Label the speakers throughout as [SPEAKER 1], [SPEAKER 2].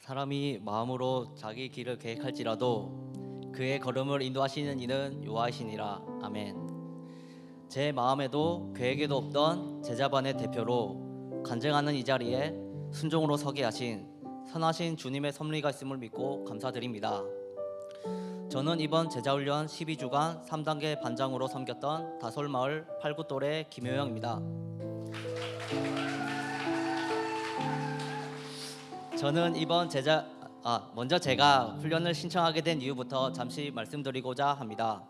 [SPEAKER 1] 사람이 마음으로 자기 길을 계획할지라도 그의 걸음을 인도하시는 이는 여호와이시니라. 아멘. 제 마음에도 계획에도 없던 제자반의 대표로 간증하는 이 자리에 순종으로 서게 하신 선하신 주님의 섭리가 있음을 믿고 감사드립니다. 저는 이번 제자훈련 12주간 3단계 반장으로 섬겼던 다솔마을 8구 또래 김효영입니다. 저는 이번 먼저 제가 훈련을 신청하게 된 이유부터 잠시 말씀드리고자 합니다.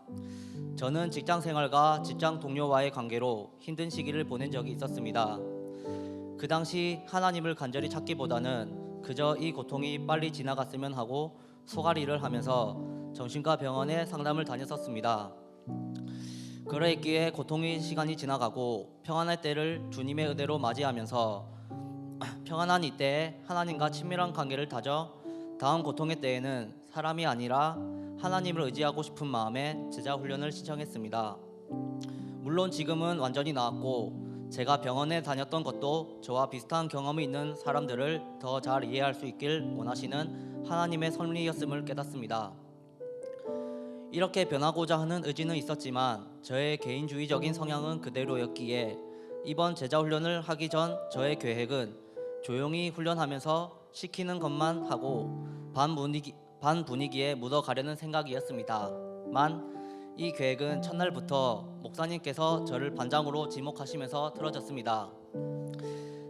[SPEAKER 1] 저는 직장 생활과 직장 동료와의 관계로 힘든 시기를 보낸 적이 있었습니다. 그 당시 하나님을 간절히 찾기보다는 그저 이 고통이 빨리 지나갔으면 하고 소갈이를 하면서 정신과 병원에 상담을 다녔었습니다. 그러했기에 고통의 시간이 지나가고 평안할 때를 주님의 은혜로 맞이하면서 평안한 이때에 하나님과 친밀한 관계를 다져 다음 고통의 때에는 사람이 아니라 하나님을 의지하고 싶은 마음에 제자 훈련을 신청했습니다. 물론 지금은 완전히 나았고 제가 병원에 다녔던 것도 저와 비슷한 경험이 있는 사람들을 더 잘 이해할 수 있길 원하시는 하나님의 섭리였음을 깨닫습니다. 이렇게 변하고자 하는 의지는 있었지만 저의 개인주의적인 성향은 그대로였기에 이번 제자 훈련을 하기 전 저의 계획은 조용히 훈련하면서 시키는 것만 하고 반 분위기에 묻어가려는 생각이었습니다만 이 계획은 첫날부터 목사님께서 저를 반장으로 지목하시면서 틀어졌습니다.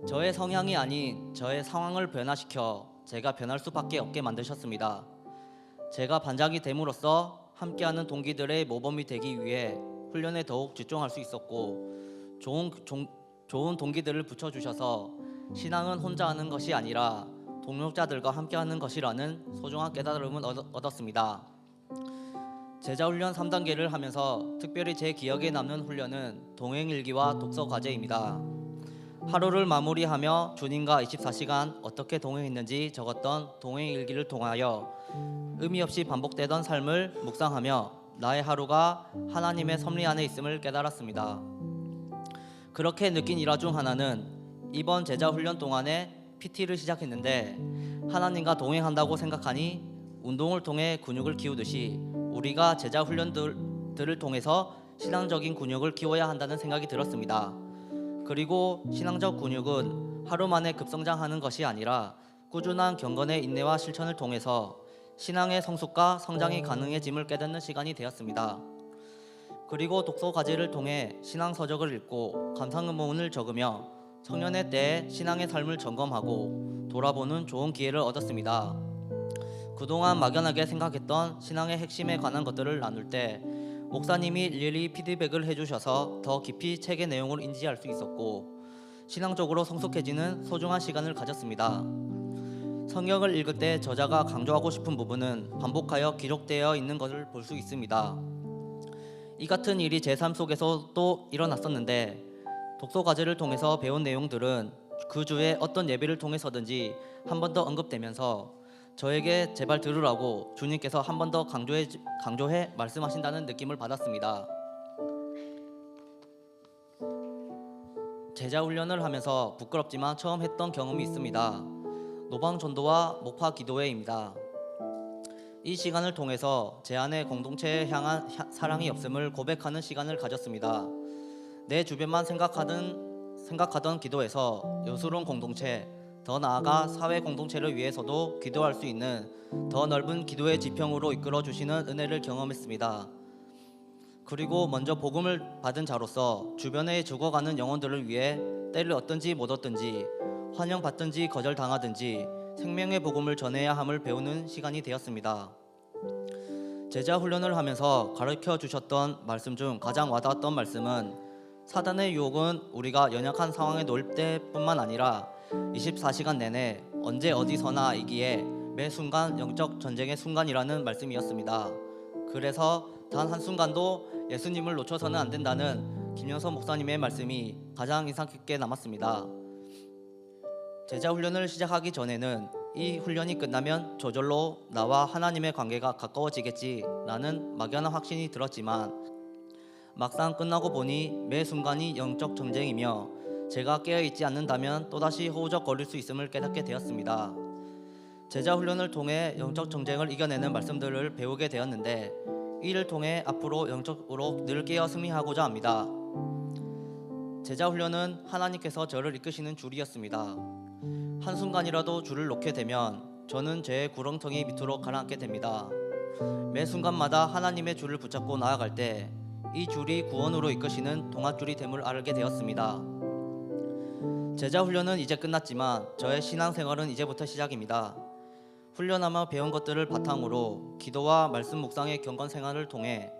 [SPEAKER 1] 저의 성향이 아닌 저의 상황을 변화시켜 제가 변할 수밖에 없게 만드셨습니다. 제가 반장이 됨으로써 함께하는 동기들의 모범이 되기 위해 훈련에 더욱 집중할 수 있었고 좋은 동기들을 붙여주셔서 신앙은 혼자 하는 것이 아니라 동력자들과 함께하는 것이라는 소중한 깨달음을 얻었습니다. 제자훈련 3단계를 하면서 특별히 제 기억에 남는 훈련은 동행일기와 독서과제입니다. 하루를 마무리하며 주님과 24시간 어떻게 동행했는지 적었던 동행일기를 통하여 의미 없이 반복되던 삶을 묵상하며 나의 하루가 하나님의 섭리 안에 있음을 깨달았습니다. 그렇게 느낀 일화 중 하나는 이번 제자 훈련 동안에 PT를 시작했는데 하나님과 동행한다고 생각하니 운동을 통해 근육을 키우듯이 우리가 제자 훈련들을 통해서 신앙적인 근육을 키워야 한다는 생각이 들었습니다. 그리고 신앙적 근육은 하루 만에 급성장하는 것이 아니라 꾸준한 경건의 인내와 실천을 통해서 신앙의 성숙과 성장이 가능해짐을 깨닫는 시간이 되었습니다. 그리고 독서 과제를 통해 신앙 서적을 읽고 감상문을 적으며 청년의 때에 신앙의 삶을 점검하고 돌아보는 좋은 기회를 얻었습니다. 그동안 막연하게 생각했던 신앙의 핵심에 관한 것들을 나눌 때 목사님이 일일이 피드백을 해주셔서 더 깊이 책의 내용을 인지할 수 있었고 신앙적으로 성숙해지는 소중한 시간을 가졌습니다. 성경을 읽을 때 저자가 강조하고 싶은 부분은 반복하여 기록되어 있는 것을 볼 수 있습니다. 이 같은 일이 제 삶 속에서 또 일어났었는데 독서 과제를 통해서 배운 내용들은 그 주에 어떤 예배를 통해서든지 한 번 더 언급되면서 저에게 제발 들으라고 주님께서 한 번 더 강조해 말씀하신다는 느낌을 받았습니다. 제자 훈련을 하면서 부끄럽지만 처음 했던 경험이 있습니다. 노방 전도와 목파 기도회입니다. 이 시간을 통해서 제 안에 공동체에 향한 사랑이 없음을 고백하는 시간을 가졌습니다. 내 주변만 생각하던 기도에서 여수론 공동체, 더 나아가 사회 공동체를 위해서도 기도할 수 있는 더 넓은 기도의 지평으로 이끌어 주시는 은혜를 경험했습니다. 그리고 먼저 복음을 받은 자로서 주변에 죽어가는 영혼들을 위해 때를 얻든지 못 얻든지 환영받든지 거절당하든지 생명의 복음을 전해야 함을 배우는 시간이 되었습니다. 제자 훈련을 하면서 가르쳐 주셨던 말씀 중 가장 와닿았던 말씀은 사단의 유혹은 우리가 연약한 상황에 놓일 때뿐만 아니라 24시간 내내 언제 어디서나 이기에 매 순간 영적 전쟁의 순간이라는 말씀이었습니다. 그래서 단 한순간도 예수님을 놓쳐서는 안 된다는 김영선 목사님의 말씀이 가장 인상 깊게 남았습니다. 제자 훈련을 시작하기 전에는 이 훈련이 끝나면 저절로 나와 하나님의 관계가 가까워지겠지라는 막연한 확신이 들었지만 막상 끝나고 보니 매 순간이 영적 전쟁이며 제가 깨어있지 않는다면 또다시 허우적거릴 수 있음을 깨닫게 되었습니다. 제자 훈련을 통해 영적 정쟁을 이겨내는 말씀들을 배우게 되었는데 이를 통해 앞으로 영적으로 늘 깨어 승리하고자 합니다. 제자 훈련은 하나님께서 저를 이끄시는 줄이었습니다. 한순간이라도 줄을 놓게 되면 저는 제 구렁텅이 밑으로 가라앉게 됩니다. 매 순간마다 하나님의 줄을 붙잡고 나아갈 때 이 줄이 구원으로 이끄시는 동아줄이 됨을 알게 되었습니다. 제자 훈련은 이제 끝났지만 저의 신앙생활은 이제부터 시작입니다. 훈련하며 배운 것들을 바탕으로 기도와 말씀 묵상의 경건 생활을 통해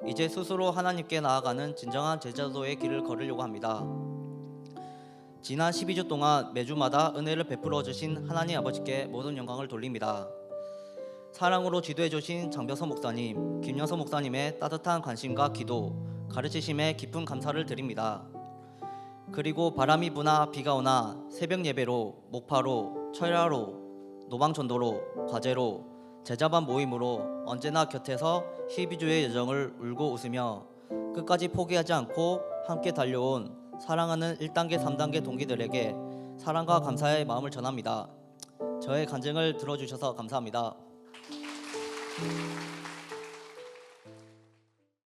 [SPEAKER 1] 이제 스스로 하나님께 나아가는 진정한 제자도의 길을 걸으려고 합니다. 지난 12주 동안 매주마다 은혜를 베풀어 주신 하나님 아버지께 모든 영광을 돌립니다. 사랑으로 지도해 주신 장병서 목사님, 김영서 목사님의 따뜻한 관심과 기도, 가르치심에 깊은 감사를 드립니다. 그리고 바람이 부나 비가 오나 새벽 예배로, 목파로, 철야로, 노방전도로, 과제로, 제자반 모임으로 언제나 곁에서 12주의 여정을 울고 웃으며 끝까지 포기하지 않고 함께 달려온 사랑하는 1단계, 3단계 동기들에게 사랑과 감사의 마음을 전합니다. 저의 간증을 들어주셔서 감사합니다.